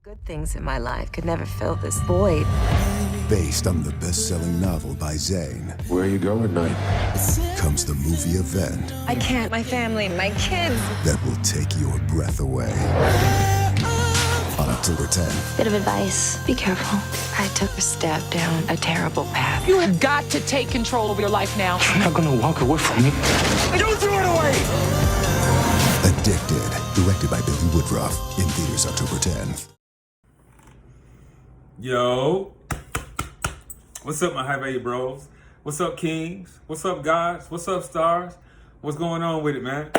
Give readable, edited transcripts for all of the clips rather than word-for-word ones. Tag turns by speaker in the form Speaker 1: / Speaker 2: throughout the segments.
Speaker 1: Good things in my life could never fill this void.
Speaker 2: Based on the best-selling novel by Zane,
Speaker 3: Where you going tonight?
Speaker 2: comes the movie event
Speaker 1: I can't. My family, my kids.
Speaker 2: that will take your breath away. On October 10th,
Speaker 4: Bit of advice, be careful.
Speaker 1: I took a step down a terrible path.
Speaker 5: You have got to take control of your life now.
Speaker 3: You're not gonna walk away from me.
Speaker 2: Don't throw it away! Addicted, directed by Billy Woodruff, in theaters October 10th.
Speaker 6: Yo, what's up, my high value bros? What's up, kings? What's up, gods? What's up, stars? What's going on with it, man?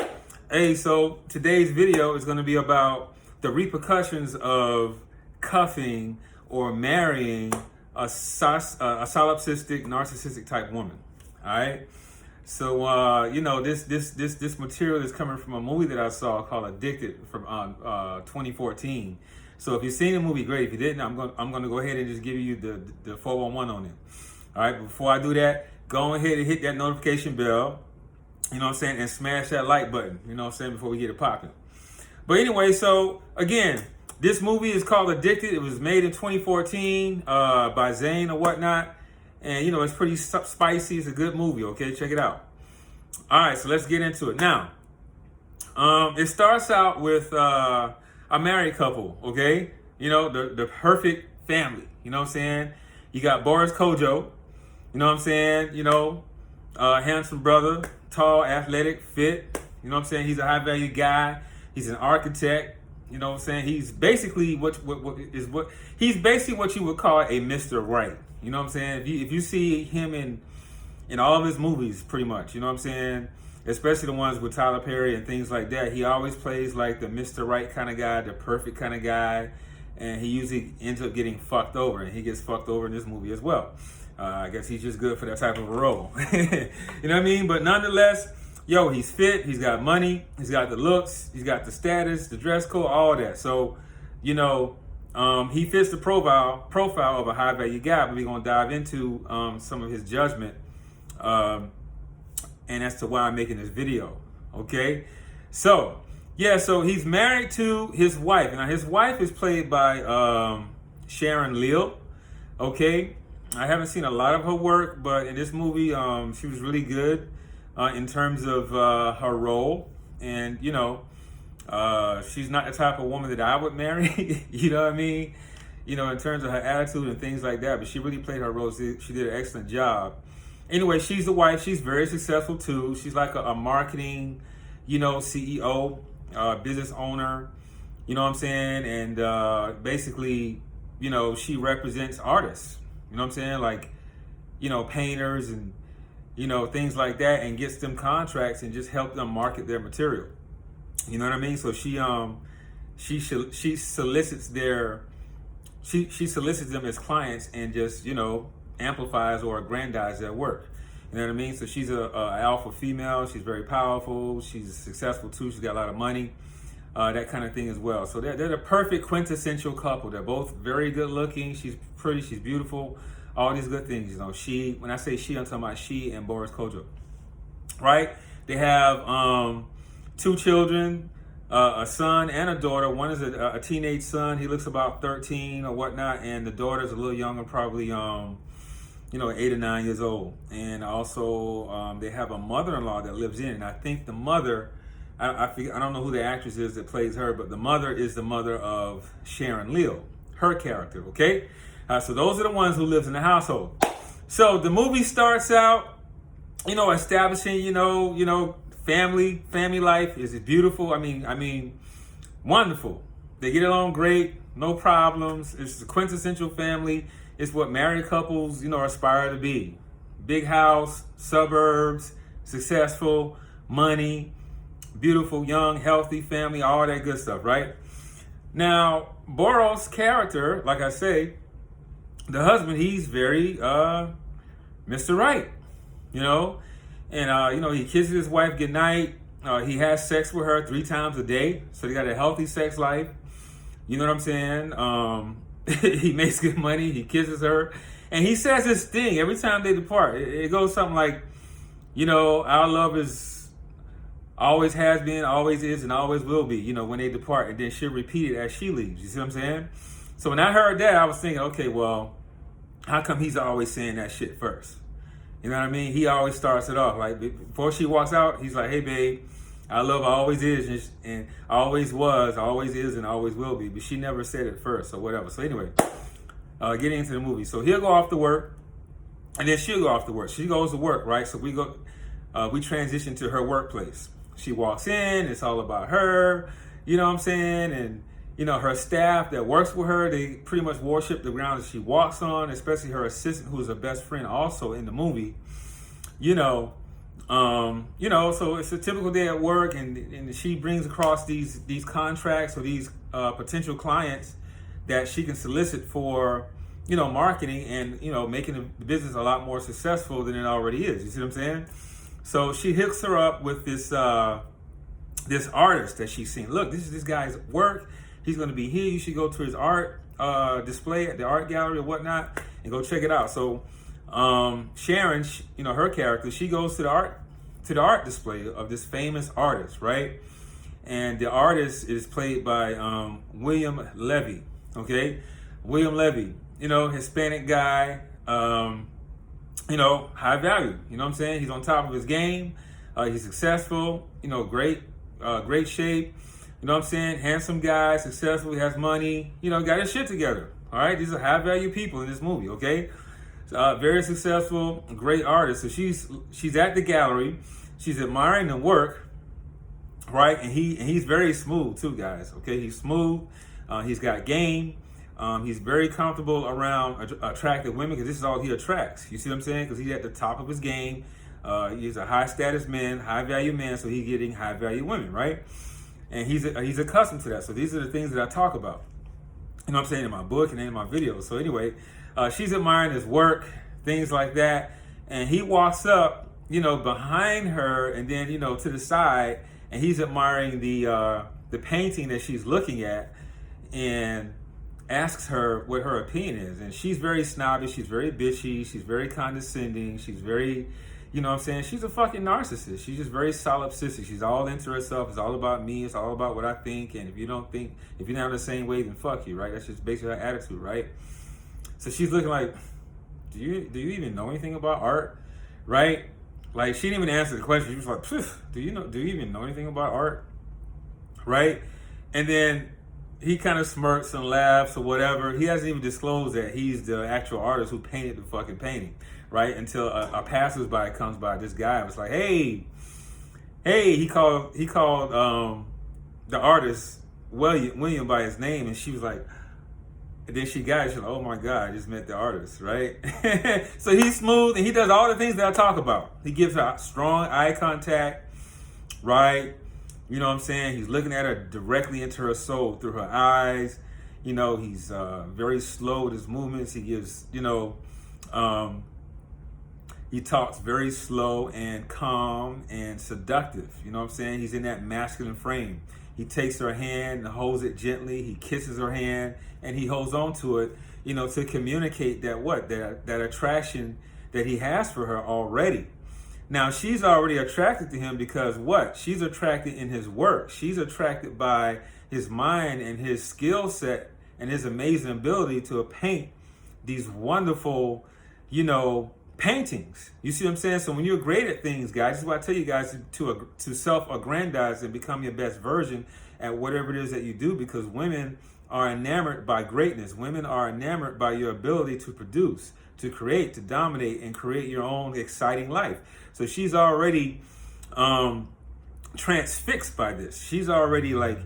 Speaker 6: Hey, so today's video is going to be about the repercussions of cuffing or marrying a solipsistic, narcissistic type woman. All right. So this material is coming from a movie that I saw called Addicted from 2014. So if you've seen the movie, great. If you didn't, I'm gonna go ahead and just give you the 411 on it. All right. But before I do that, go ahead and hit that notification bell. You know what I'm saying, and smash that like button. You know what I'm saying, before we get it popping. But anyway, so again, this movie is called Addicted. It was made in 2014 by Zane or whatnot. And, you know, it's pretty spicy. It's a good movie, okay? Check it out. All right, so let's get into it. Now, it starts out with a married couple, okay? You know, the perfect family. You know what I'm saying? You got Boris Kojo. You know what I'm saying? You know, handsome brother, tall, athletic, fit. You know what I'm saying? He's a high-value guy. He's an architect. You know what I'm saying? He's basically what he's basically what you would call a Mr. Right. You know what I'm saying? If you see him in all of his movies, pretty much, you know what I'm saying? Especially the ones with Tyler Perry and things like that, he always plays like the Mr. Right kind of guy, the perfect kind of guy, and he usually ends up getting fucked over, and he gets fucked over in this movie as well. I guess he's just good for that type of a role. You know what I mean? But nonetheless, yo, he's fit, he's got money, he's got the looks, he's got the status, the dress code, all that. So, you know, he fits the profile of a high value guy, but we're gonna dive into some of his judgment and as to why I'm making this video. Okay, so yeah, so he's married to his wife. Now his wife is played by Sharon Leal. Okay, I haven't seen a lot of her work, but in this movie, she was really good in terms of her role, and you know. She's not the type of woman that I would marry, you know what I mean? You know, in terms of her attitude and things like that, but she really played her role. She did an excellent job. Anyway, she's the wife. She's very successful too. She's like a marketing, you know, CEO, business owner, you know what I'm saying? And basically, you know, she represents artists, you know what I'm saying? Like, you know, painters and, you know, things like that, and gets them contracts and just help them market their material. You know what I mean? So she solicits she solicits them as clients and just, you know, amplifies or aggrandizes their work. You know what I mean? So she's a alpha female. She's very powerful. She's successful too. She's got a lot of money, that kind of thing as well. So they're the perfect quintessential couple. They're both very good looking. She's pretty. She's beautiful. All these good things. You know, when I say she, I'm talking about she and Boris Kojo. Right? They have 2 children, a son and a daughter. One is a teenage son. He looks about 13 or whatnot, and the daughter's a little younger, probably 8 or 9 years old. And also, they have a mother-in-law that lives in. And I think the mother, I don't know who the actress is that plays her, but the mother is the mother of Sharon Leal, her character. Okay, so those are the ones who lives in the household. So the movie starts out, you know, establishing, you know. Family life is beautiful. I mean, wonderful. They get along great, no problems. It's a quintessential family. It's what married couples, you know, aspire to be. Big house, suburbs, successful, money, beautiful, young, healthy family, all that good stuff, right? Now, Boros' character, like I say, the husband, he's very Mr. Right, you know? And, you know, he kisses his wife goodnight. He has sex with her 3 times a day. So they got a healthy sex life. You know what I'm saying? He makes good money. He kisses her. And he says this thing every time they depart. It goes something like, you know, our love is always has been, always is, and always will be, you know, when they depart, and then she'll repeat it as she leaves. You see what I'm saying? So when I heard that, I was thinking, okay, well, how come he's always saying that shit first? You know what I mean? He always starts it off. Like, before she walks out, he's like, hey, babe, I love always is, and always was, always is, and always will be. But she never said it first, or whatever. So anyway, getting into the movie. So he'll go off to work, and then she'll go off to work. She goes to work, right? So we transition to her workplace. She walks in, it's all about her, you know what I'm saying? And, you know, her staff that works with her, they pretty much worship the ground that she walks on, especially her assistant, who's her best friend also in the movie. So it's a typical day at work, and she brings across these contracts or these potential clients that she can solicit for, you know, marketing and, you know, making the business a lot more successful than it already is. You see what I'm saying? So she hooks her up with this artist that she's seen. Look, this is this guy's work. He's going to be here. You should go to his art display at the art gallery or whatnot and go check it out. So Sharon, you know, her character, she goes to the art display of this famous artist, right? And the artist is played by William Levy. Okay, William Levy, you know, Hispanic guy, you know, high value. You know what I'm saying? He's on top of his game. He's successful. You know, great shape. You know what I'm saying? Handsome guy, successful, he has money, you know, got his shit together. All right, these are high value people in this movie, okay? Very successful, great artist. So she's at the gallery, she's admiring the work, right? And he's very smooth too, guys. Okay, he's smooth. He's got game. He's very comfortable around attractive women because this is all he attracts. You see what I'm saying? Because he's at the top of his game. He's a high status man, high value man, so he's getting high value women, right? And he's accustomed to that. So these are the things that I talk about. You know what I'm saying, in my book and in my videos. So anyway, she's admiring his work, things like that. And he walks up, you know, behind her and then, you know, to the side, and he's admiring the painting that she's looking at and asks her what her opinion is. And she's very snobbish, she's very bitchy, she's very condescending, she's very, you know what I'm saying? She's a fucking narcissist. She's just very solipsistic. She's all into herself. It's all about me. It's all about what I think. And if you're not the same way, then fuck you, right? That's just basically her attitude, right? So she's looking like, do you even know anything about art, right? Like, she didn't even answer the question. She was like, do you even know anything about art, right? And then he kind of smirks and laughs or whatever. He hasn't even disclosed that he's the actual artist who painted the fucking painting, right? Until a passersby comes by. This guy was like, hey, he called the artist William by his name, and she was like, and then she's like, oh my God, I just met the artist, right? So he's smooth and he does all the things that I talk about. He gives her strong eye contact, right? You know what I'm saying? He's looking at her directly into her soul through her eyes. You know, he's very slow with his movements. He gives, you know, he talks very slow and calm and seductive. You know what I'm saying? He's in that masculine frame. He takes her hand and holds it gently. He kisses her hand and he holds on to it, you know, to communicate that attraction that he has for her already. Now, she's already attracted to him because what? She's attracted in his work. She's attracted by his mind and his skill set and his amazing ability to paint these wonderful, you know, paintings. You see what I'm saying? So when you're great at things, guys, this is what I tell you guys to self-aggrandize and become your best version at whatever it is that you do, because women are enamored by greatness. Women are enamored by your ability to produce, to create, to dominate, and create your own exciting life. So she's already transfixed by this. She's already like,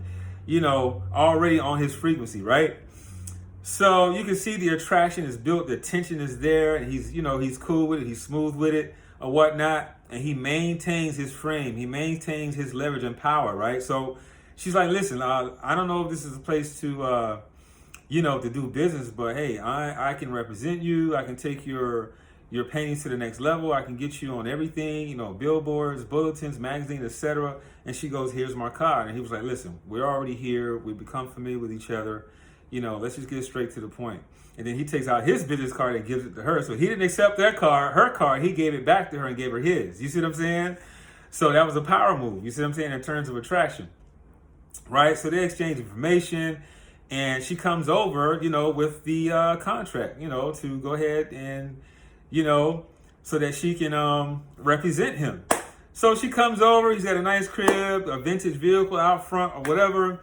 Speaker 6: you know, already on his frequency, right? So you can see the attraction is built, the tension is there, and he's, you know, he's cool with it, he's smooth with it, or whatnot, and he maintains his frame, he maintains his leverage and power, right? So she's like, listen, I don't know if this is a place to, you know, to do business, but hey, I can represent you, I can take your paintings to the next level, I can get you on everything, you know, billboards, bulletins, magazines, etc. And she goes, here's my card. And he was like, listen, we're already here, we've become familiar with each other, you know, let's just get straight to the point. And then he takes out his business card and gives it to her. So he didn't accept her card, he gave it back to her and gave her his. You see what I'm saying? So that was a power move, you see what I'm saying, in terms of attraction, right? So they exchange information, and she comes over, with the contract, to go ahead and, so that she can represent him. So she comes over, he's got a nice crib, a vintage vehicle out front or whatever.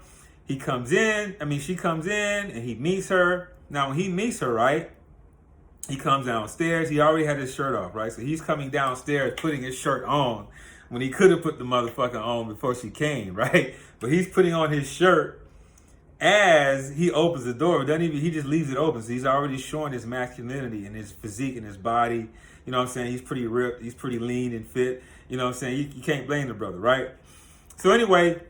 Speaker 6: She comes in, and he meets her. Now, when he meets her, right, he comes downstairs. He already had his shirt off, right? So he's coming downstairs, putting his shirt on when he could have put the motherfucker on before she came, right? But he's putting on his shirt as he opens the door. He just leaves it open. So he's already showing his masculinity and his physique and his body. You know what I'm saying? He's pretty ripped. He's pretty lean and fit. You know what I'm saying? You can't blame the brother, right? So anyway,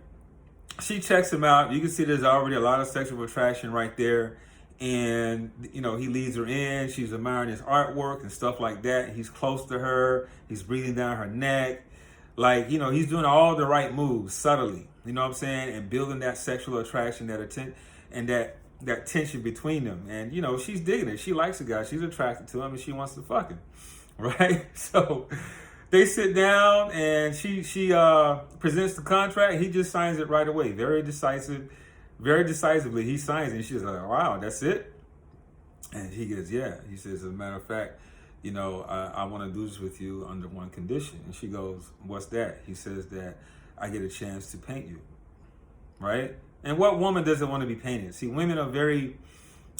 Speaker 6: she checks him out. You can see there's already a lot of sexual attraction right there. And, he leads her in. She's admiring his artwork and stuff like that. He's close to her. He's breathing down her neck. Like, he's doing all the right moves subtly. You know what I'm saying? And building that sexual attraction, that tension between them. And, she's digging it. She likes the guy. She's attracted to him, and she wants to fuck him. Right? So they sit down, and she presents the contract. He just signs it right away. Very decisively, he signs it. And she's like, wow, that's it? And he goes, yeah. He says, as a matter of fact, I want to do this with you under one condition. And she goes, what's that? He says that I get a chance to paint you, right? And what woman doesn't want to be painted? See, women are very,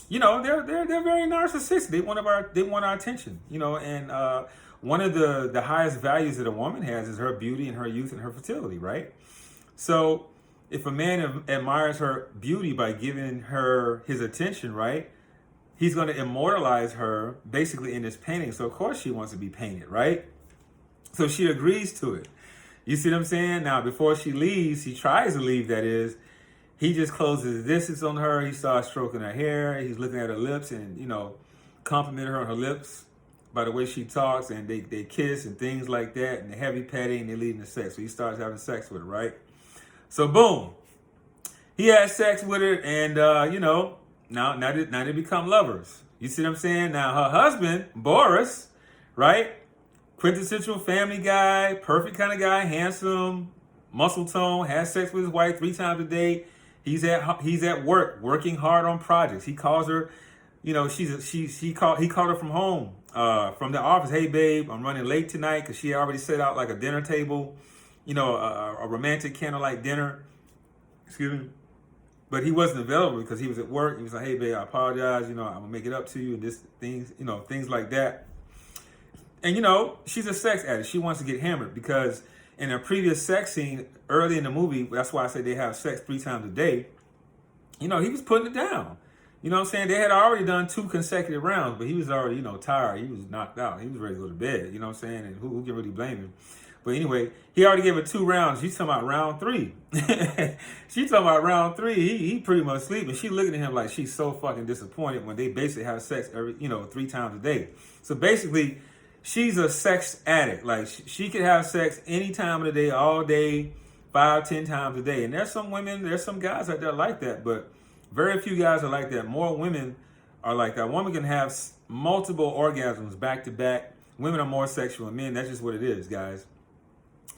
Speaker 6: they're very narcissistic. They want our attention, and one of the highest values that a woman has is her beauty and her youth and her fertility, right? So if a man admires her beauty by giving her his attention, right, he's going to immortalize her basically in this painting. So of course she wants to be painted, right? So she agrees to it. You see what I'm saying? Now, before she leaves, he tries to leave, that is, he just closes his distance on her. He starts stroking her hair. He's looking at her lips and, complimenting her on her lips by the way she talks, and they kiss and things like that, and the heavy petting, and they lead into sex. So he starts having sex with her, right? So boom, he has sex with her, and now they become lovers. You see what I'm saying? Now her husband, Boris, right? Quintessential family guy, perfect kind of guy, handsome, muscle tone, has sex with his wife 3 times a day. He's at work, working hard on projects. He calls her, he called her from home, from the office. Hey babe, I'm running late tonight, because she already set out like a dinner table, a romantic candlelight dinner. Excuse me. But he wasn't available because he was at work. He was like, hey babe, I apologize, I'm gonna make it up to you, and things like that. And she's a sex addict. She wants to get hammered, because in a previous sex scene early in the movie, that's why I say they have sex 3 times a day, he was putting it down. You know what I'm saying? They had already done 2 consecutive rounds, but he was already, tired. He was knocked out. He was ready to go to bed. You know what I'm saying? And who can really blame him? But anyway, he already gave her 2 rounds. She's talking about round 3. She's talking about round 3. He pretty much sleeping. She looking at him like she's so fucking disappointed when they basically have sex every, 3 times a day. So basically, she's a sex addict. Like she could have sex any time of the day, all day, 5, 10 times a day. And there's some guys out there like that, but very few guys are like that. More women are like that. A woman can have multiple orgasms back to back. Women are more sexual than men. That's just what it is, guys.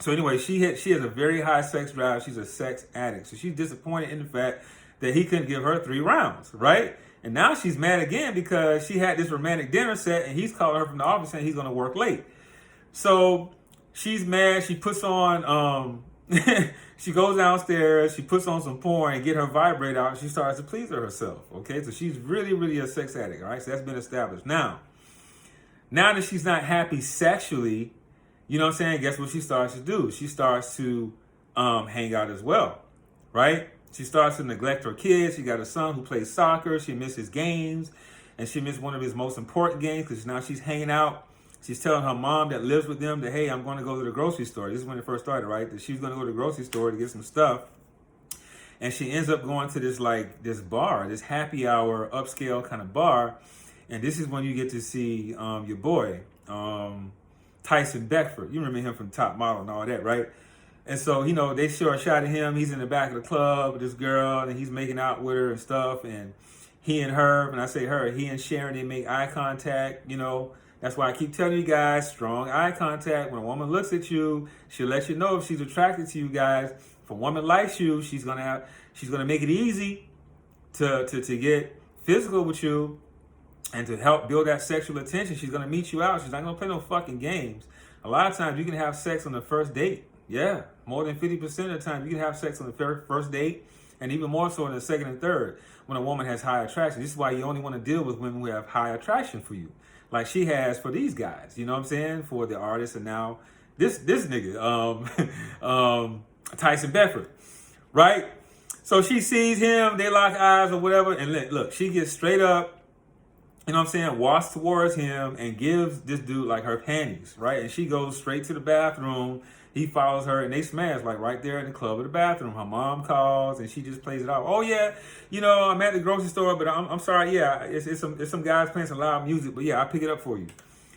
Speaker 6: So anyway, she has a very high sex drive. She's a sex addict. So she's disappointed in the fact that he couldn't give her 3 rounds, right? And now she's mad again because she had this romantic dinner set, and he's calling her from the office saying he's going to work late. So she's mad. She puts on, she goes downstairs, she puts on some porn and get her vibrator out. And she starts to please herself, okay? So she's really, really a sex addict, all right? So that's been established. Now that she's not happy sexually, you know what I'm saying? Guess what she starts to do? She starts to hang out as well, right? She starts to neglect her kids. She got a son who plays soccer. She misses games, and she missed one of his most important games because now she's hanging out. She's telling her mom that lives with them that, hey, I'm going to go to the grocery store. This is when it first started, right? That she's going to go to the grocery store to get some stuff. And she ends up going to this bar, this happy hour, upscale kind of bar. And this is when you get to see your boy, Tyson Beckford. You remember him from Top Model and all that, right? And so, they show a shot of him. He's in the back of the club with this girl, and he's making out with her and stuff. And he and her, when I say her, he and Sharon, they make eye contact, That's why I keep telling you guys, strong eye contact. When a woman looks at you, she'll let you know if she's attracted to you guys. If a woman likes you, she's gonna make it easy to get physical with you and to help build that sexual attention. She's gonna meet you out. She's not gonna play no fucking games. A lot of times you can have sex on the first date. Yeah, more than 50% of the time you can have sex on the first date, and even more so in the second and third when a woman has high attraction. This is why you only want to deal with women who have high attraction for you, like she has for these guys. You know what I'm saying? For the artist, and now this nigga, Tyson Bedford, right? So she sees him, they lock eyes or whatever, and look, she gets straight up. You know what I'm saying? Walks towards him and gives this dude like her panties, right? And she goes straight to the bathroom. He follows her and they smash like right there in the club or the bathroom. Her mom calls and she just plays it off. Oh yeah, you know, I'm at the grocery store, but I'm sorry. Yeah, it's some guys playing some loud music, but yeah, I'll pick it up for you.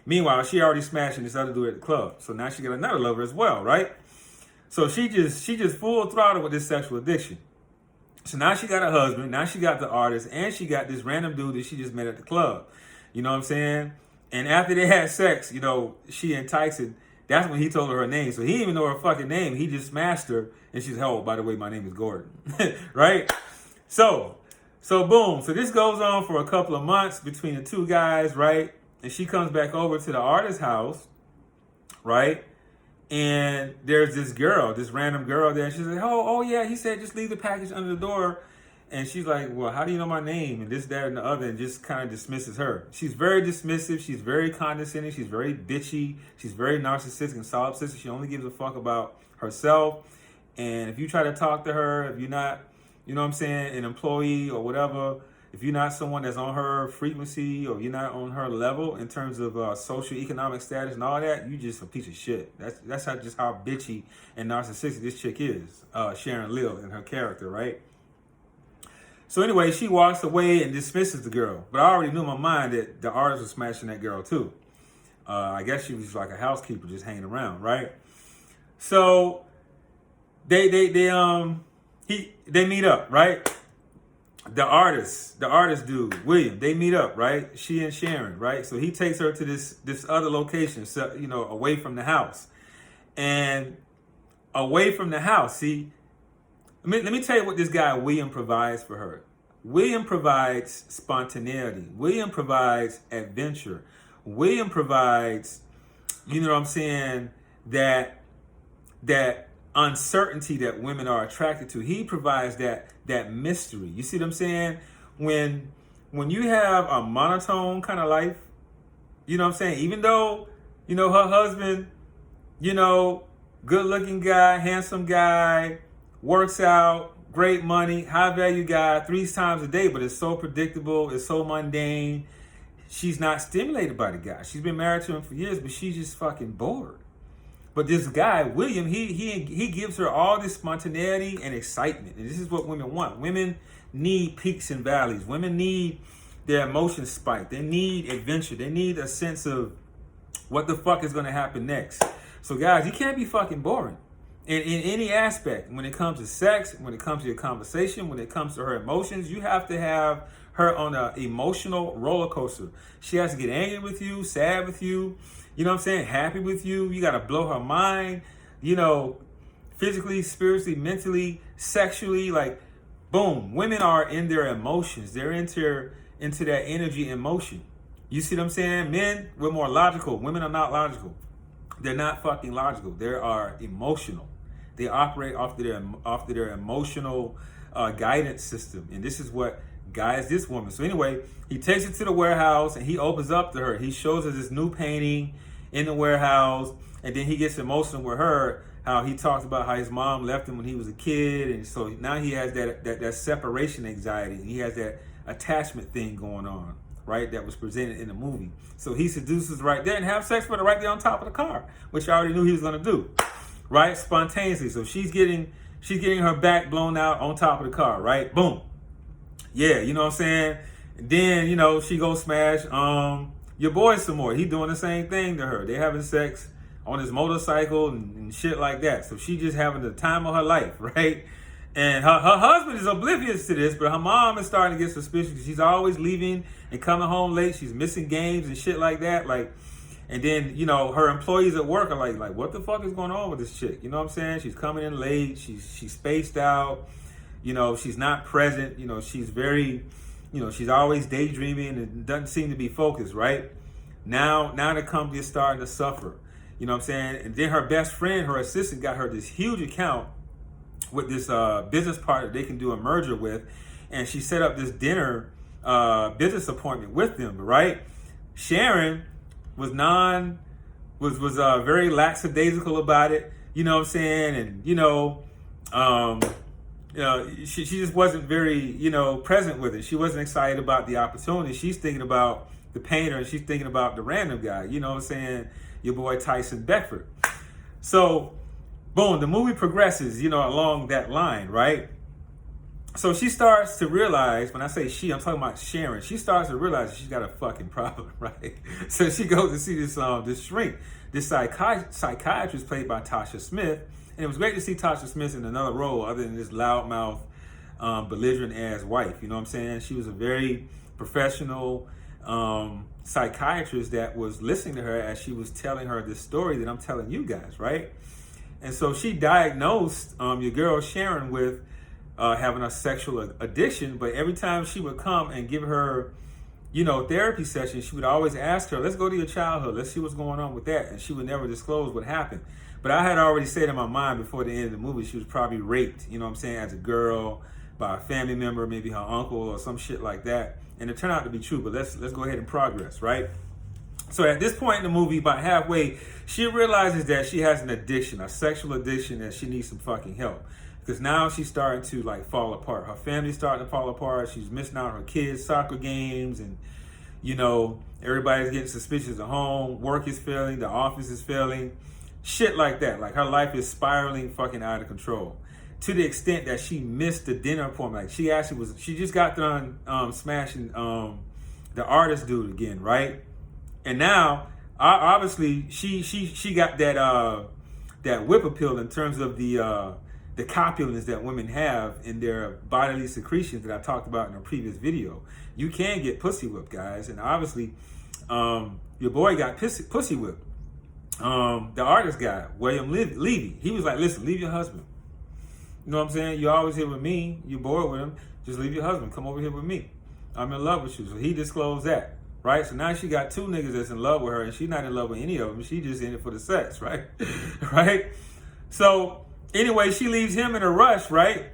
Speaker 6: Meanwhile, she already smashing this other dude at the club. So now she got another lover as well, right? So she just full throttle with this sexual addiction. So now she got a husband, now she got the artist, and she got this random dude that she just met at the club. You know what I'm saying? And after they had sex, you know, she and Tyson, that's when he told her name. So he didn't even know her fucking name. He just smashed her. And she's, oh, by the way, my name is Gordon. Right? So boom. So this goes on for a couple of months between the two guys, right? And she comes back over to the artist's house, right? And there's this girl, this random girl there. She's like, oh yeah, he said just leave the package under the door. And she's like, well, how do you know my name? And this, that, and the other, and just kind of dismisses her. She's very dismissive. She's very condescending. She's very bitchy. She's very narcissistic and solipsistic. She only gives a fuck about herself. And if you try to talk to her, if you're not, you know what I'm saying, an employee or whatever, if you're not someone that's on her frequency or you're not on her level in terms of socioeconomic status and all that, you just a piece of shit. That's how bitchy and narcissistic this chick is, Sharon Lill and her character, right? So anyway, she walks away and dismisses the girl. But I already knew in my mind that the artist was smashing that girl too. I guess she was like a housekeeper just hanging around, right? So they meet up, right? The artist dude, William, they meet up, right? She and Sharon, right? So he takes her to this other location, so, you know, away from the house. And away from the house, see, let me tell you what this guy William provides for her. William provides spontaneity. William provides adventure. William provides, you know what I'm saying, that uncertainty that women are attracted to. He provides that mystery. You see what I'm saying? When you have a monotone kind of life, you know what I'm saying? Even though, you know, her husband, you know, good looking guy, handsome guy, works out, great money, high value guy, 3 times a day, but it's so predictable, it's so mundane. She's not stimulated by the guy. She's been married to him for years, but she's just fucking bored. But this guy, William, he gives her all this spontaneity and excitement. And this is what women want. Women need peaks and valleys. Women need their emotions spiked. They need adventure. They need a sense of what the fuck is going to happen next. So guys, you can't be fucking boring in any aspect. When it comes to sex, when it comes to your conversation, when it comes to her emotions, you have to have her on an emotional roller coaster. She has to get angry with you, sad with you, you know what I'm saying, happy with you. You got to blow her mind, you know, physically, spiritually, mentally, sexually, like, boom. Women are in their emotions. They're into that energy and motion. You see what I'm saying? Men, we're more logical. Women are not logical. They're not fucking logical. They are emotional. They operate off their emotional guidance system. And this is what guides this woman. So anyway, he takes her to the warehouse and he opens up to her. He shows her this new painting in the warehouse. And then he gets emotional with her, how he talks about how his mom left him when he was a kid. And so now he has that separation anxiety. And he has that attachment thing going on, right? That was presented in the movie. So he seduces right there and have sex with her right there on top of the car, which I already knew he was going to do, right? Spontaneously. So she's getting her back blown out on top of the car, right? Boom. Yeah, you know what I'm saying? And then, you know, she goes smash your boy some more. He doing the same thing to her. They having sex on his motorcycle and shit like that. So she just having the time of her life, right? And her husband is oblivious to this, but her mom is starting to get suspicious because she's always leaving and coming home late. She's missing games and shit like that. Like, And then, you know, her employees at work are like, what the fuck is going on with this chick? You know what I'm saying? She's coming in late. She's spaced out. You know, she's not present. You know, she's very, you know, she's always daydreaming and doesn't seem to be focused, right? Now the company is starting to suffer. You know what I'm saying? And then her best friend, her assistant, got her this huge account with this business partner they can do a merger with. And she set up this dinner business appointment with them, right? Sharon was very lackadaisical about it, you know what I'm saying? And, she just wasn't very, present with it. She wasn't excited about the opportunity. She's thinking about the painter and she's thinking about the random guy, you know what I'm saying? Your boy Tyson Beckford. So, boom, the movie progresses, along that line, right? So she starts to realize, when I say she, I'm talking about Sharon. She starts to realize that she's got a fucking problem, right? So she goes to see this shrink, this psychiatrist played by Tasha Smith. And it was great to see Tasha Smith in another role other than this loudmouth, belligerent ass wife. You know what I'm saying? She was a very professional psychiatrist that was listening to her as she was telling her this story that I'm telling you guys, right? And so she diagnosed your girl Sharon with having a sexual addiction, but every time she would come and give her, therapy session, she would always ask her, let's go to your childhood, let's see what's going on with that. And she would never disclose what happened. But I had already said in my mind before the end of the movie, she was probably raped, as a girl by a family member, maybe her uncle or some shit like that. And it turned out to be true, but let's go ahead and progress, right? So at this point in the movie, about halfway, she realizes that she has an addiction, a sexual addiction, that she needs some fucking help. Because now she's starting to fall apart. Her family's starting to fall apart. She's missing out on her kids' soccer games, and everybody's getting suspicious at home. Work is failing, the office is failing, shit like that. Like her life is spiraling fucking out of control. To the extent that she missed the dinner appointment. Like she just got done smashing the artist dude again, right? And now, obviously, she got that whip appeal in terms of the copulence that women have in their bodily secretions that I talked about in a previous video. You can get pussy whipped, guys, and obviously, your boy got pussy whipped. The artist guy, William Levy, he was like, listen, leave your husband. You know what I'm saying? You're always here with me. You're bored with him. Just leave your husband. Come over here with me. I'm in love with you. So he disclosed that, right? So now she got two niggas that's in love with her, and she's not in love with any of them. She just in it for the sex, right? Right? So anyway, she leaves him in a rush, right?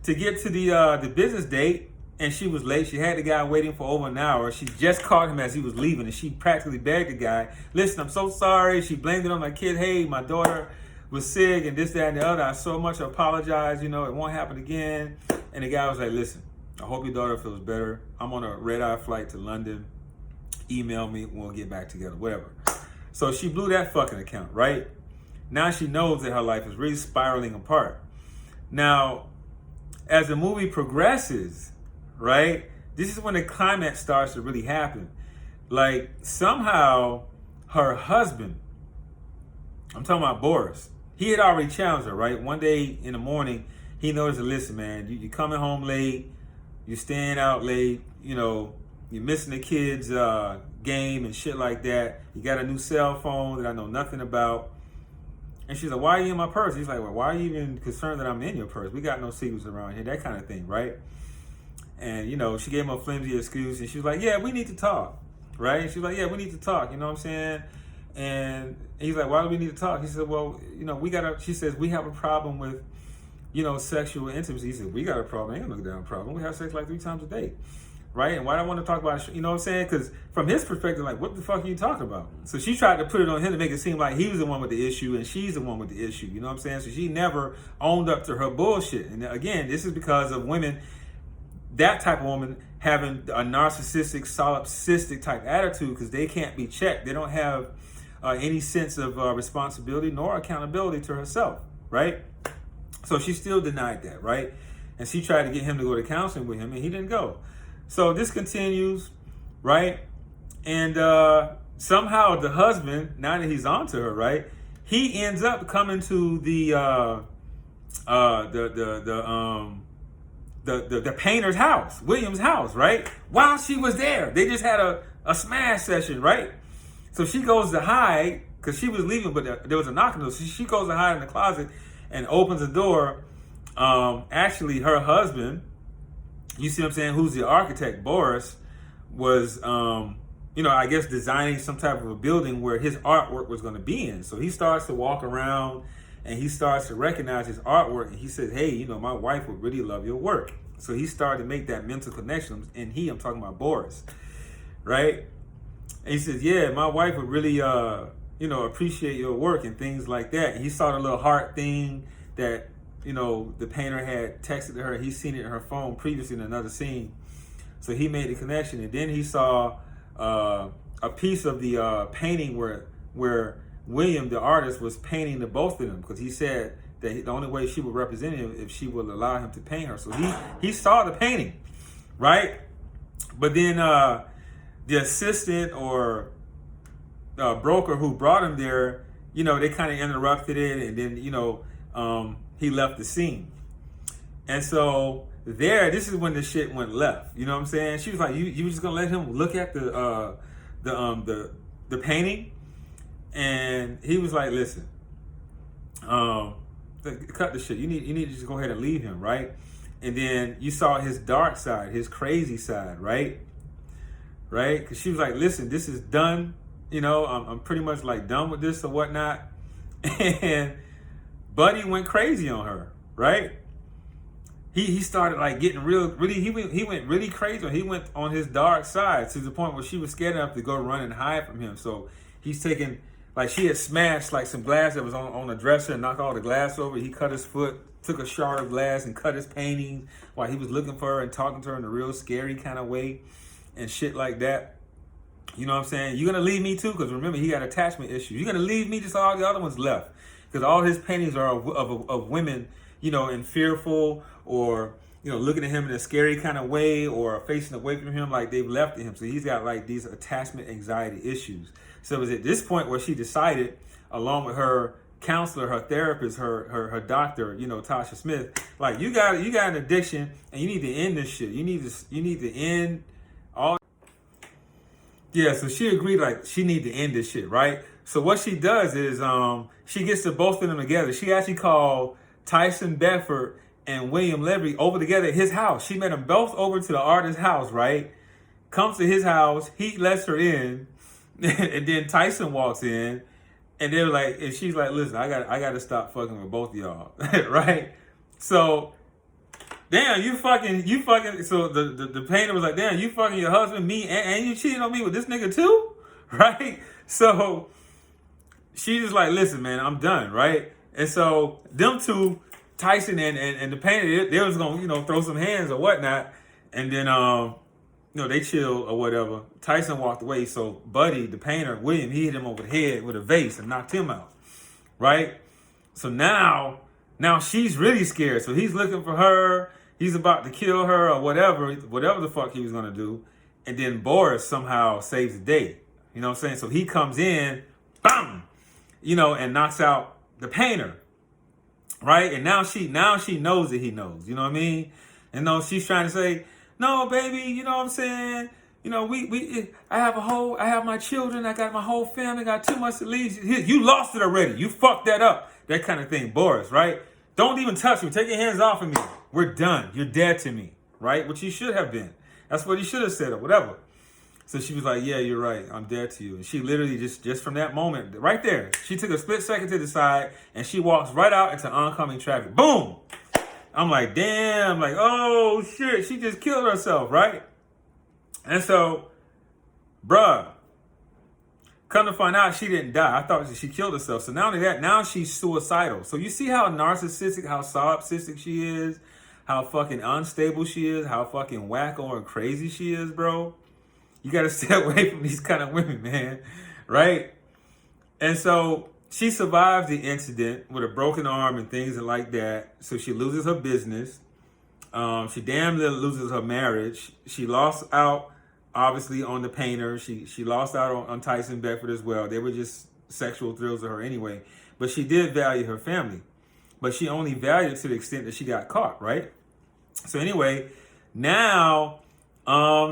Speaker 6: To get to the business date, and she was late. She had the guy waiting for over an hour. She just caught him as he was leaving, and she practically begged the guy, listen, I'm so sorry. She blamed it on my kid. Hey, my daughter was sick and this, that, and the other. I so much apologize. It won't happen again. And the guy was like, listen, I hope your daughter feels better. I'm on a red-eye flight to London. Email me. We'll get back together, whatever. So she blew that fucking account, right? Now she knows that her life is really spiraling apart. Now, as the movie progresses, right, this is when the climax starts to really happen. Like, somehow her husband, I'm talking about Boris, he had already challenged her, right? One day in the morning, he noticed, listen, man, you're coming home late, you're staying out late, you're missing the kids' game and shit like that. You got a new cell phone that I know nothing about. And she's like, why are you in my purse? He's like, well, why are you even concerned that I'm in your purse? We got no secrets around here, that kind of thing, right? And, she gave him a flimsy excuse, and she was like, yeah, we need to talk, right? And she's like, yeah, we need to talk, you know what I'm saying? And he's like, why do we need to talk? He said, well, she says, we have a problem with, sexual intimacy. He said, we got a problem. Ain't no damn problem. We have sex like 3 times a day, right? And why do I want to talk about, you know what I'm saying? Because from his perspective, like, what the fuck are you talking about? So she tried to put it on him to make it seem like he was the one with the issue and she's the one with the issue, you know what I'm saying? So she never owned up to her bullshit. And again, this is because of women, that type of woman having a narcissistic, solipsistic type attitude, because they can't be checked. They don't have any sense of responsibility nor accountability to herself, right? So she still denied that, right? And she tried to get him to go to counseling with him, and he didn't go. So this continues, right? And somehow the husband, now that he's onto her, right, he ends up coming to the painter's house, William's house, right? While she was there, they just had a smash session, right? So she goes to hide because she was leaving, but there was a knock on the door. So she goes to hide in the closet and opens the door. Actually, her husband, you see what I'm saying, who's the architect, Boris, was, I guess designing some type of a building where his artwork was going to be in. So he starts to walk around and he starts to recognize his artwork. And he says, hey, my wife would really love your work. So he started to make that mental connection. And I'm talking about Boris, right? And he says, yeah, my wife would really, appreciate your work and things like that. And he saw the little heart thing that, the painter had texted to her. He's seen it in her phone previously in another scene. So he made the connection. And then he saw a piece of the painting where William, the artist, was painting the both of them, because he said that the only way she would represent him if she would allow him to paint her. So he saw the painting, right? But then the assistant or broker who brought him there, they kind of interrupted it, and then he left the scene. And so this is when the shit went left. You know what I'm saying? She was like, you just gonna let him look at the painting? And he was like, listen, cut the shit. You need to just go ahead and leave him, right? And then you saw his dark side, his crazy side, right? Right? Because she was like, listen, this is done. I'm pretty much like done with this or whatnot. And Buddy went crazy on her, right? He started like getting he went really crazy. He went on his dark side to the point where she was scared enough to go run and hide from him. So he's taking, like, she had smashed like some glass that was on the dresser and knocked all the glass over. He cut his foot, took a shard of glass and cut his paintings while he was looking for her and talking to her in a real scary kind of way and shit like that. You know what I'm saying? You're going to leave me too? Because remember, he got attachment issues. You're going to leave me just like all the other ones left. Because all his paintings are of women, in fearful or, looking at him in a scary kind of way or facing away from him like they've left him. So he's got like these attachment anxiety issues. So it was at this point where she decided, along with her counselor, her therapist, her doctor, Tasha Smith, like, you got an addiction and you need to end this shit. You need to end all. Yeah, so she agreed, like, she need to end this shit, right? So what she does is she gets the both of them together. She actually called Tyson Bedford and William Levy over together at his house. She met them both over to the artist's house, right? Comes to his house, he lets her in, and then Tyson walks in, and they're like, and she's like, listen, I got to stop fucking with both of y'all, right? So, damn, you fucking. So the painter was like, damn, you fucking your husband, me, and you cheating on me with this nigga too, right? So she just like, listen, man, I'm done, right? And so them two, Tyson and the painter, they was gonna, throw some hands or whatnot, and then they chilled or whatever. Tyson walked away, so Buddy, the painter, William, he hit him over the head with a vase and knocked him out, right? So now she's really scared. So he's looking for her. He's about to kill her or whatever the fuck he was gonna do. And then Boris somehow saves the day. You know what I'm saying? So he comes in, bam, and knocks out the painter, right? And now she knows that he knows. You know what I mean? And she's trying to say, no, baby, you know what I'm saying? I have my children, I got my whole family, got too much to leave. You lost it already. You fucked that up. That kind of thing, Boris, right? Don't even touch me. Take your hands off of me. We're done. You're dead to me, right? Which he should have been. That's what he should have said or whatever. So she was like, yeah, you're right. I'm dead to you. And she literally just from that moment, right there, she took a split second to the side and she walks right out into oncoming traffic. Boom! I'm like, damn, like, oh shit, she just killed herself, right? And so, bruh, come to find out she didn't die. I thought she killed herself. So not only that, now she's suicidal. So you see how narcissistic, how solipsistic she is, how fucking unstable she is, how fucking wacko and crazy she is, bro. You got to stay away from these kind of women, man, right? And so she survives the incident with a broken arm and things like that. So she loses her business. She damn near loses her marriage. She lost out, obviously, on the painter. She lost out on Tyson Bedford as well. They were just sexual thrills to her anyway. But she did value her family. But she only valued it to the extent that she got caught, right? So anyway, now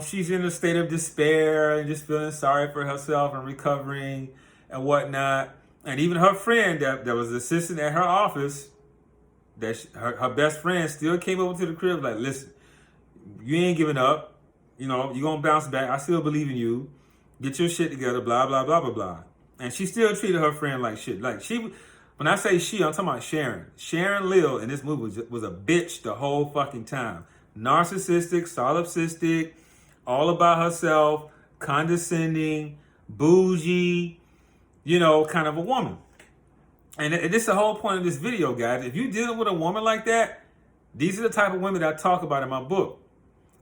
Speaker 6: She's in a state of despair and just feeling sorry for herself and recovering and whatnot. And even her friend that was the assistant at her office, her best friend, still came over to the crib like, listen, you ain't giving up. You know, you're going to bounce back. I still believe in you. Get your shit together, blah, blah, blah, blah, blah. And she still treated her friend like shit. Like when I say she, I'm talking about Sharon. Sharon Lill in this movie was a bitch the whole fucking time. Narcissistic, solipsistic, all about herself, condescending, bougie, you know, kind of a woman. And this is the whole point of this video, guys. If you're dealing with a woman like that, these are the type of women that I talk about in my book,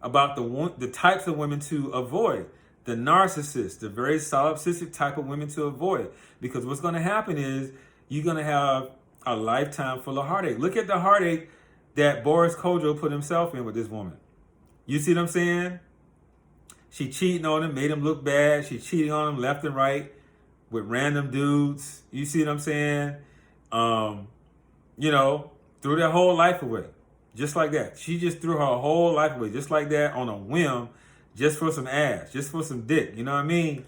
Speaker 6: about the types of women to avoid. The narcissist, the very solipsistic type of women to avoid. Because what's going to happen is you're going to have a lifetime full of heartache. Look at the heartache that Boris Kodjoe put himself in with this woman. You see what I'm saying? She cheating on him, made him look bad. She cheating on him left and right with random dudes. You see what I'm saying? You know, threw their whole life away. Just like that. She just threw her whole life away. Just like that on a whim. Just for some ass. Just for some dick. You know what I mean?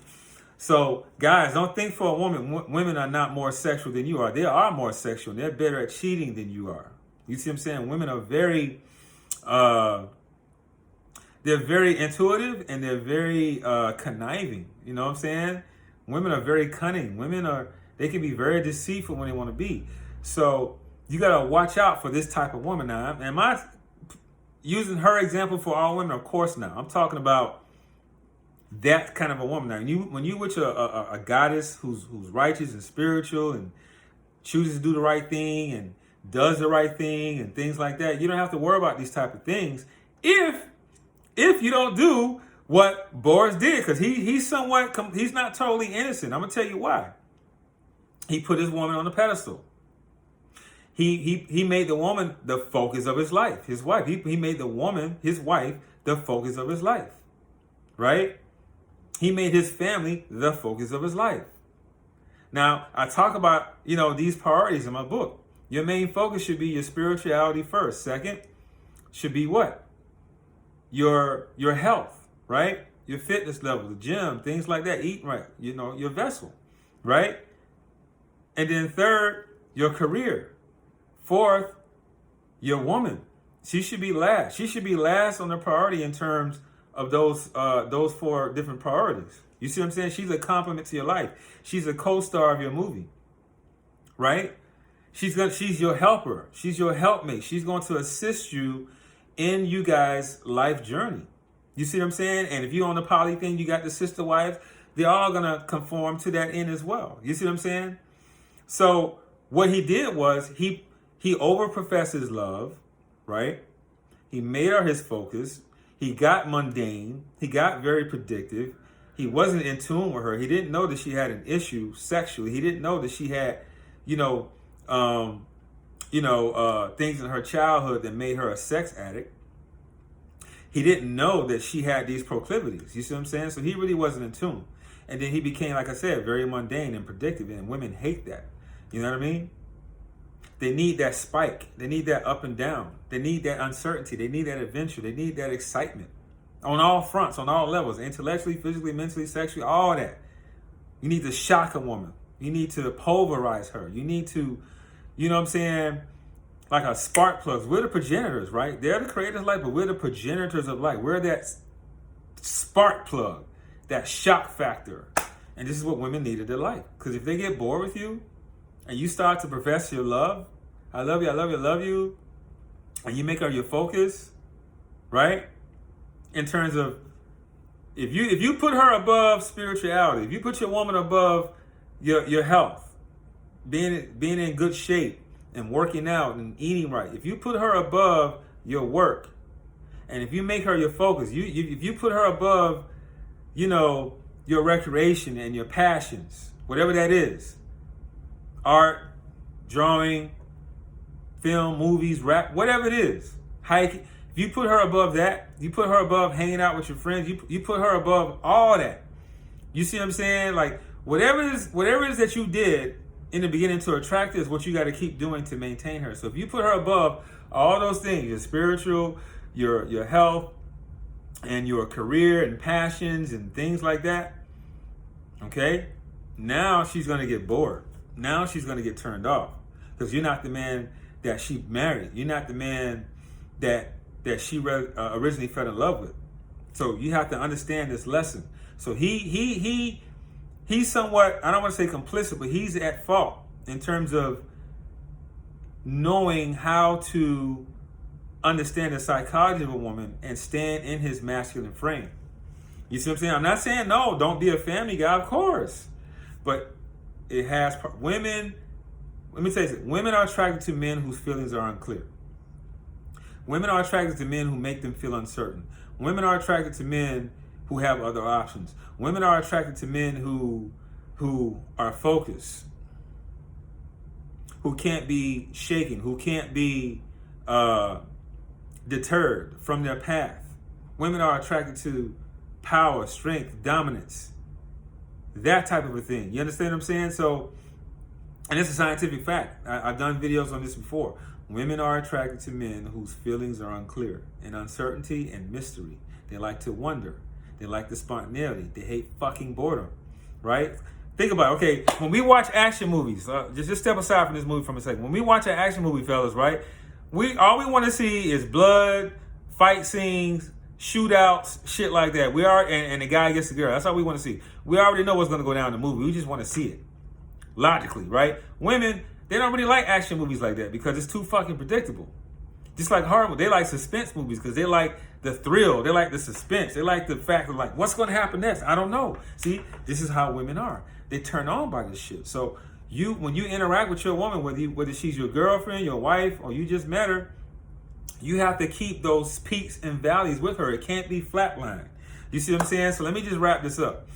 Speaker 6: So, guys, don't think for a woman, women are not more sexual than you are. They are more sexual. They're better at cheating than you are. You see what I'm saying? Women are very, they're very intuitive and they're very conniving. You know what I'm saying? Women are very cunning. They can be very deceitful when they want to be. So you got to watch out for this type of woman now. Am I using her example for all women? Of course not. I'm talking about that kind of a woman. Now, when you with a goddess who's righteous and spiritual and chooses to do the right thing and does the right thing and things like that, you don't have to worry about these type of things if you don't do what Boris did, because he's not totally innocent. I'm gonna tell you why. He put his woman on a pedestal. He made the woman the focus of his life, his wife. He made the woman, his wife, the focus of his life, right? He made his family the focus of his life. Now, I talk about, you know, these priorities in my book. Your main focus should be your spirituality first. Second should be what? Your health, right? Your fitness level, the gym, things like that. Eat right, you know, your vessel, right? And then third, your career. Fourth, your woman. She should be last. She should be last on the priority in terms of those four different priorities. You see what I'm saying? She's a complement to your life. She's a co-star of your movie, right? She's your helper. She's your helpmate. She's going to assist you in you guys' life journey. You see what I'm saying? And if you're on the poly thing, you got the sister wives. They're all gonna conform to that end as well. You see what I'm saying? So what he did was he overprofessed his love, right? He made her his focus. He got mundane. He got very predictive. He wasn't in tune with her. He didn't know that she had an issue sexually. He didn't know that she had, things in her childhood that made her a sex addict. He didn't know that she had these proclivities. You see what I'm saying? So he really wasn't in tune. And then he became, like I said, very mundane and predictive. And women hate that. You know what I mean? They need that spike. They need that up and down. They need that uncertainty. They need that adventure. They need that excitement. On all fronts, on all levels. Intellectually, physically, mentally, sexually, all that. You need to shock a woman. You need to pulverize her. You need to, you know what I'm saying? Like a spark plugs. We're the progenitors, right? They're the creators of life, but we're the progenitors of life. We're that spark plug, that shock factor. And this is what women need in their life. Because if they get bored with you and you start to profess your love, I love you, I love you, I love you, and you make her your focus, right? In terms of, if you put her above spirituality, if you put your woman above your health, being in good shape and working out and eating right, if you put her above your work, and if you make her your focus, if you put her above, your recreation and your passions, whatever that is, art, drawing, film, movies, rap, whatever it is, hiking. If you put her above that, you put her above hanging out with your friends, you put her above all that. You see what I'm saying? Like whatever it is that you did in the beginning to attract her is what you got to keep doing to maintain her. So if you put her above all those things, your spiritual, your health, and your career and passions and things like that, okay, now she's going to get bored. Now she's going to get turned off because you're not the man that she married. You're not the man that she originally fell in love with. So you have to understand this lesson. So he's somewhat, I don't want to say complicit, but he's at fault in terms of knowing how to understand the psychology of a woman and stand in his masculine frame. You see what I'm saying? I'm not saying no, don't be a family guy, of course. But it has women, let me tell you something. Women are attracted to men whose feelings are unclear. Women are attracted to men who make them feel uncertain. Women are attracted to men who have other options. Women are attracted to men who are focused, who can't be shaken, who can't be deterred from their path. Women are attracted to power, strength, dominance, that type of a thing. You understand what I'm saying? So, and it's a scientific fact. I've done videos on this before. Women are attracted to men whose feelings are unclear, and uncertainty and mystery. They like to wonder. They like the spontaneity. They hate fucking boredom, right? Think about it. Okay, when we watch action movies, just step aside from this movie for a second. When we watch an action movie, fellas, right? All we want to see is blood, fight scenes, shootouts, shit like that. And the guy gets the girl. That's all we want to see. We already know what's going to go down in the movie. We just want to see it logically, right? Women, they don't really like action movies like that because it's too fucking predictable. Just like horror, they like suspense movies because they like the thrill. They like the suspense. They like the fact of like, what's going to happen next? I don't know. See, this is how women are. They turn on by this shit. So when you interact with your woman, whether she's your girlfriend, your wife, or you just met her, you have to keep those peaks and valleys with her. It can't be flatline. You see what I'm saying? So let me just wrap this up.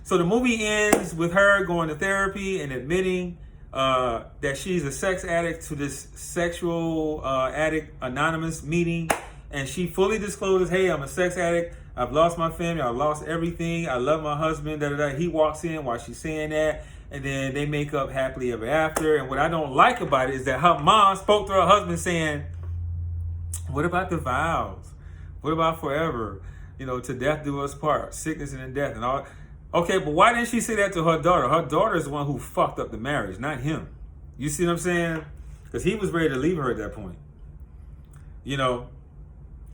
Speaker 6: So the movie ends with her going to therapy and admitting that she's a sex addict to this sexual addict anonymous meeting. And she fully discloses, hey, I'm a sex addict. I've lost my family. I've lost everything. I love my husband. Da, da, da. He walks in while she's saying that. And then they make up happily ever after. And what I don't like about it is that her mom spoke to her husband saying, what about the vows? What about forever? You know, to death do us part, sickness and in death and all. Okay, but why didn't she say that to her daughter? Her daughter is the one who fucked up the marriage, not him. You see what I'm saying? Because he was ready to leave her at that point. You know,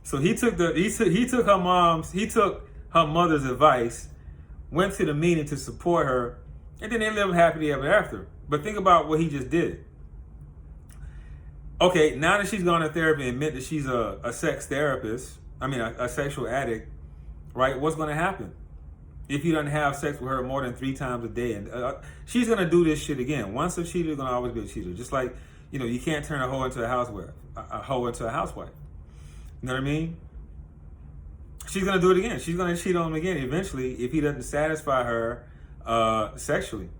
Speaker 6: so he took her mother's advice, went to the meeting to support her, and then they lived happily ever after. But think about what he just did. Okay, now that she's gone to therapy and admit that she's a sex therapist, a sexual addict, right? What's going to happen if you don't have sex with her more than 3 times a day? And she's going to do this shit again. Once a cheater, going to always be a cheater. Just like, you know, you can't turn a hoe into a housewife. You know what I mean? She's going to do it again. She's going to cheat on him again eventually if he doesn't satisfy her sexually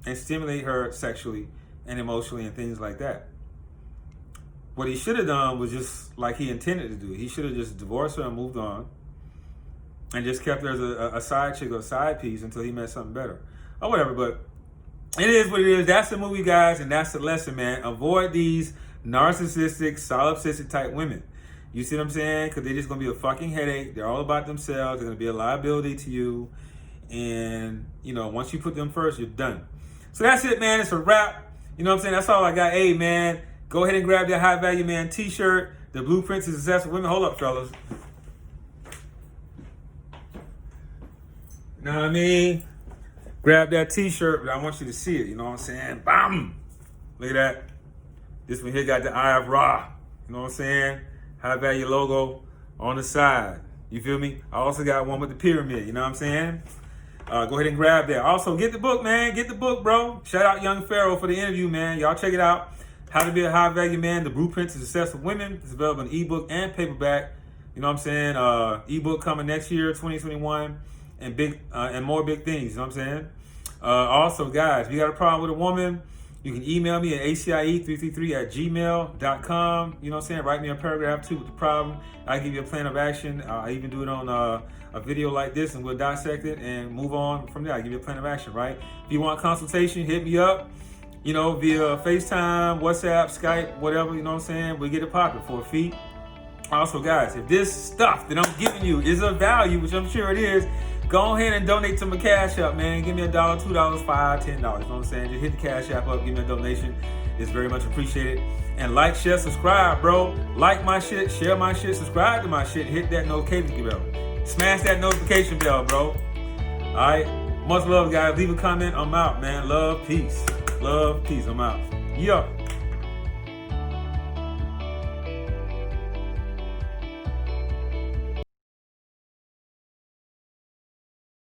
Speaker 6: and stimulate her sexually and emotionally and things like that. What he should have done was just like he intended to do. He should have just divorced her and moved on and just kept her as a side chick or a side piece until he met something better or whatever. But it is what it is. That's the movie, guys, and that's the lesson, man. Avoid these narcissistic, solipsistic type women. You see what I'm saying? Because they're just going to be a fucking headache. They're all about themselves. They're going to be a liability to you. And, you know, once you put them first, you're done. So that's it, man. It's a wrap. You know what I'm saying? That's all I got. Hey, man, go ahead and grab that High Value Man t-shirt. The Blueprint to Successful Women. Hold up, fellas. You know what I mean? Grab that t-shirt, but I want you to see it. You know what I'm saying? Bam! Look at that. This one here got the Eye of Ra. You know what I'm saying? High Value logo on the side. You feel me? I also got one with the pyramid. You know what I'm saying? Go ahead and grab that. Also, get the book, man. Get the book, bro. Shout out Young Pharaoh for the interview, man. Y'all check it out. How to Be a High Value Man, The Blueprint to Successful Women. It's available in ebook and paperback. You know what I'm saying? Ebook coming next year, 2021. And more big things. You know what I'm saying? Also, guys, if you got a problem with a woman, you can email me at acie333@gmail.com. You know what I'm saying? Write me a paragraph too with the problem. I'll give you a plan of action. I even do it on a video like this, and we'll dissect it and move on from there. I'll give you a plan of action, right? If you want a consultation, hit me up, you know, via FaceTime, WhatsApp, Skype, whatever, you know what I'm saying? We'll get it popping for a fee. Also, guys, if this stuff that I'm giving you is of value, which I'm sure it is, go ahead and donate to my Cash App, man. Give me $1, $2, $5, $10. You know what I'm saying? Just hit the Cash App up, give me a donation. It's very much appreciated. And like, share, subscribe, bro. Like my shit, share my shit, subscribe to my shit, hit that notification bell. Smash that notification bell, bro. All right? Much love, guys. Leave a comment. I'm out, man. Love, peace. Love, peace. I'm out. Yeah.